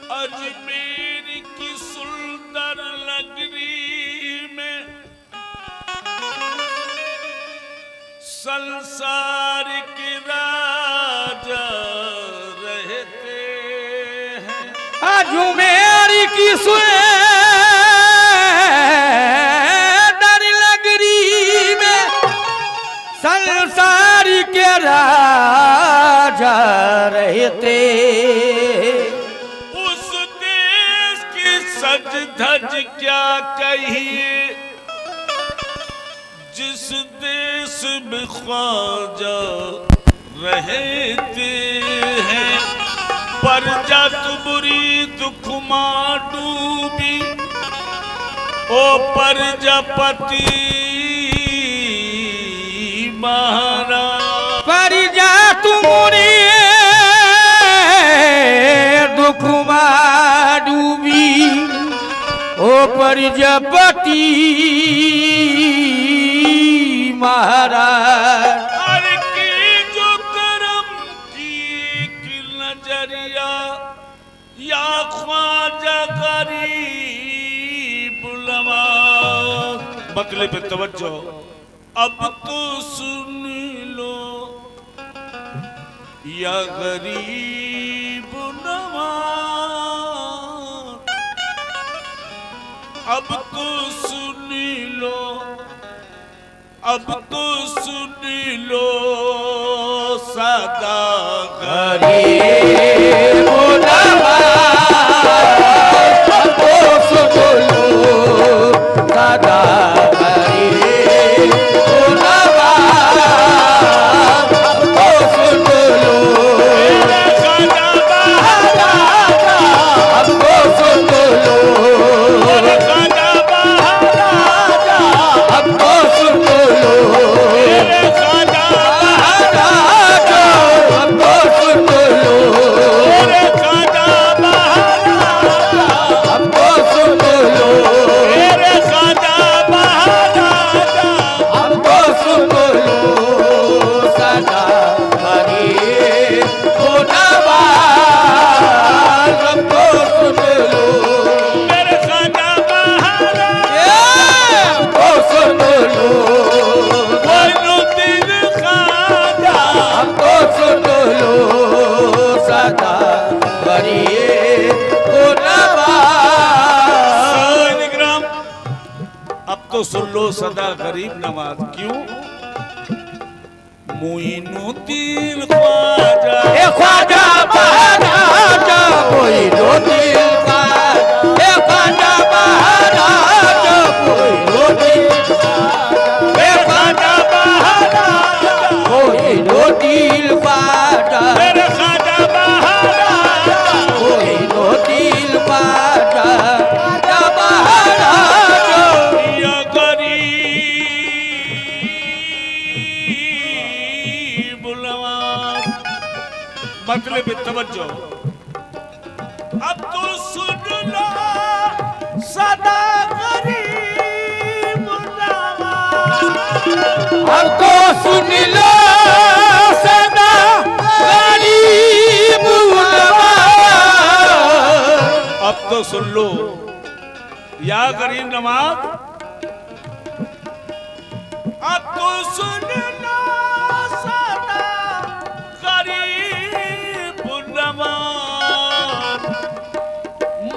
अजमेर की सुंदर नगरी में संसार के राजा रहते हैं। अजमेर की सुंदर नगरी में संसार के राजा रहते। उस देश की सज धज क्या कहिए, जिस देश में ख्वाजा रहते हैं। प्रजा तुमरी दुख मां डूबी, ओ प्रजापति महाराज। प्रजा तुमरी दुख मां डूबी, ओ प्रजापति महाराज। अरे की जो करम की नजरिया, या ख्वाजा गरीब नवाज। मतले पे तवज्जो, अब तो सुन लो या गरीब नवाज। अब तो सुन लो, अब तो सुन लो सदा गरीब नवाज। अब तो सुन लो सदा गरीब नवाज। अब तो सुन लो खाजा राजा। अब तो सुन लो खाजा राजा। अब तो सुन लो खाजा राजा। अब तो सुन लो खाजा अब तो सुन लो खाजा महाराजा। अब तो सुन लो सदा गरीब नवाज। अब तो सुन लो मेरे खाजा महाराज। अब तो सुन लो मोइनुद्दीन खाजा। अब तो सुन लो सदा गरीब नवाज। निग्राम, अब तो सुन लो सदा गरीब नवाज। क्यों? मोइनुद्दीन ख्वाजा। ए ख्वाजा महाराजा कोई लो दिल का। ए ख्वाजा महाराजा कोई लो दिल का। ए खाजा महाराजा। कोई लो दिल ख्वाजा। मेरे खाजा महाराजा। कोई लो दिल ख्वाजा। ख्वाजा महाराजा या गरीब नवाज। मतलब पे तवज्जो, अब तो सुन लो सदा गरीब नवाज। अब तो सुन लो सदा गरीब नवाज। अब तो सुन लो या गरीब नवाज। अब तो सुन लो सदा गरीब नवाज।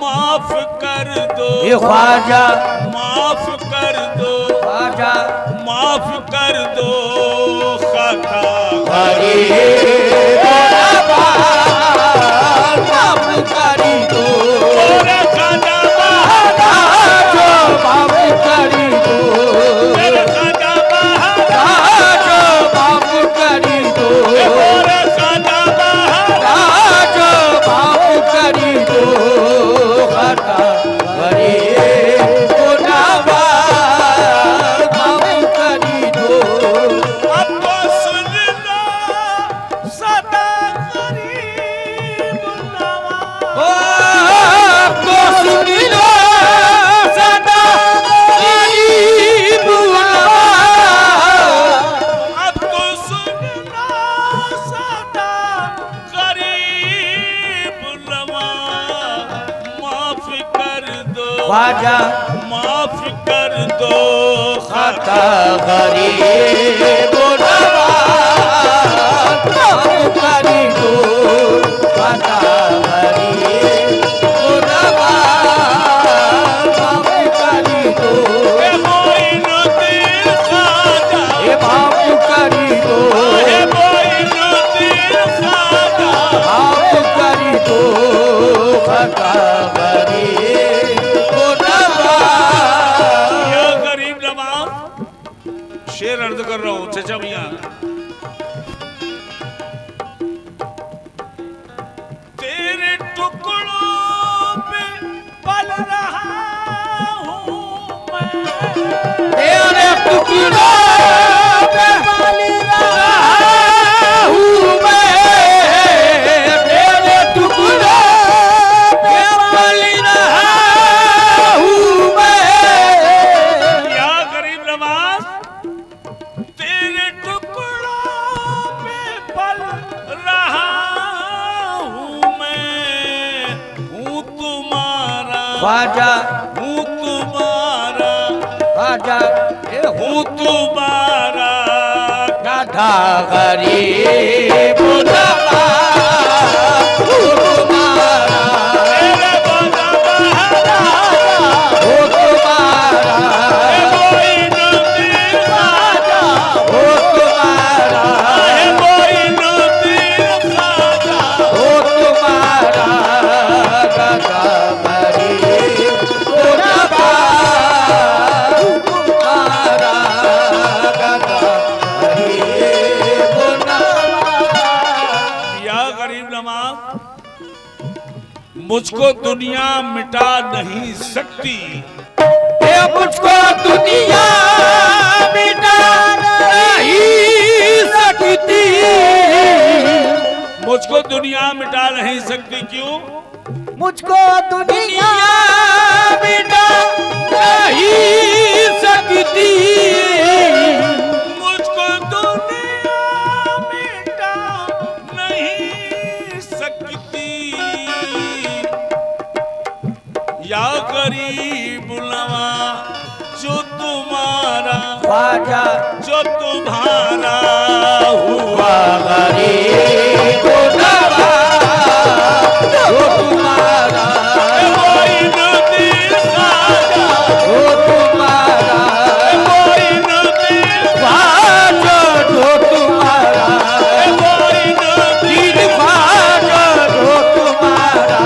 माफ कर दो, ए ख्वाजा माफ कर दो, ख्वाजा माफ कर दो खता गरीब नवाज। माफ करी दो मेरे खाजा महाराज। माफ करी दो मेरे खाजा महाराज। माफ करी दो मेरे खाजा महाराज। माफ करी दो खता गरीब नवाज। माफ करी दो अब तो सुन लो सदा गरीब नवाज। अब तो सुन लो सदा गरीब नवाज। अब तो सुन लो सदा गरीब नवाज। ख्वाजा माफ कर दो खता गरीब नवाज माफ करी दो खता गरीब नवाज माफ करी दो ए मोइनुद्दीन ख्वाजा ए माफ करी दो ए मोइनुद्दीन ख्वाजा माफ करी दो खता गरीब नवाज या गरीब नवाज शेर अर्ज कर रहा हूं चचा मियां तेरे टुकड़ों पे पल रहा हूं मैं तेरे टुकड़ों पे पल रहा हूँ मैं तेरे टुकड़ों पे पल रहा हूँ मैं या गरीब नवाज तेरे टुकड़ों पे पल रहा हूं मैं हूं तुम्हारा ख्वाजा हूं तुम्हारा ख्वाजा हूं तुम्हारा गाधा गरीब नवाज हूँ तुम्हारा तेरे बाजा बहारा हूँ तुम्हारा मोइनुद्दीन ख्वाजा हूँ तुम्हारा मोइनुद्दीन ख्वाजा ओ तुम्हारा गाधा गरीब नवाज तुम्हारा गाधा गरीब नवाज या गरीब नवाज मुझको दुनिया मिटा नहीं सकती ये मुझको दुनिया मिटा नहीं सकती मुझको दुनिया मिटा नहीं सकती क्यों मुझको दुनिया मिटा नहीं सकती मुझको दुनिया मिटा नहीं सकती या गरीब नवाज जो तुम्हारा ख्वाजा जो तुम्हारा हुआ गरीब नवाज वो तुम्हारा मोइनुद्दीन ख्वाजा वो तुम्हारा मोइनुद्दीन ख्वाजा जो तुम्हारा मोइनुद्दीन ख्वाजा जो तुम्हारा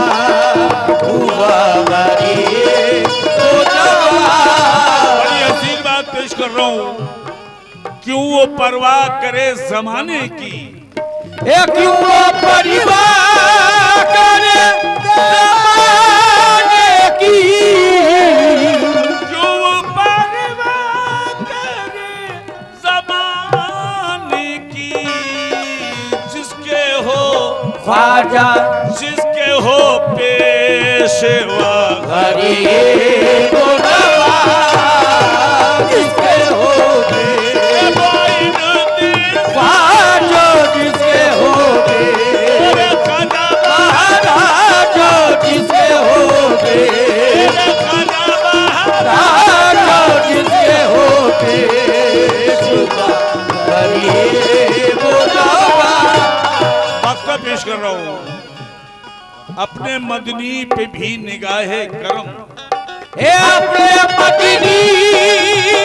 हुआ गरीब नवाज बड़ी हसीन बात पेश कर रहा हूं क्यों वो परवाह करे जमाने की ये क्यों वो परिवार करे ज़माने की क्यों वो परवाह करे जमाने की जिसके हो ख्वाजा जिसके हो पेशवा गरीब नवाज जिसके हो मोइनुद्दीन ख्वाजा जिसके हो ख्वाजा महाराज जिसके हो ख्वाजा बहारा राजा जिसके हो गरीब नवाज वक्त पेश कर रहा हूं अपने मदनी पे भी निगाहे करम हे अपने मदनी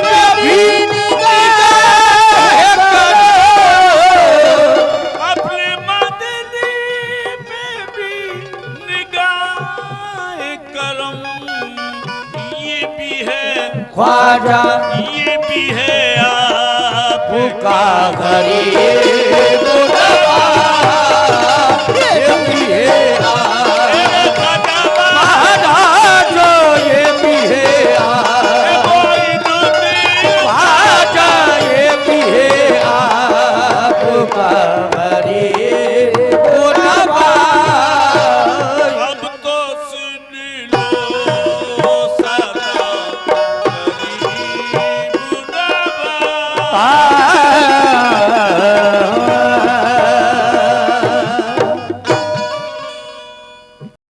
पे भी निगाह करो अपने मदनी पे भी निगाह करम ये भी है ख्वाजा ये भी है आप का गरीब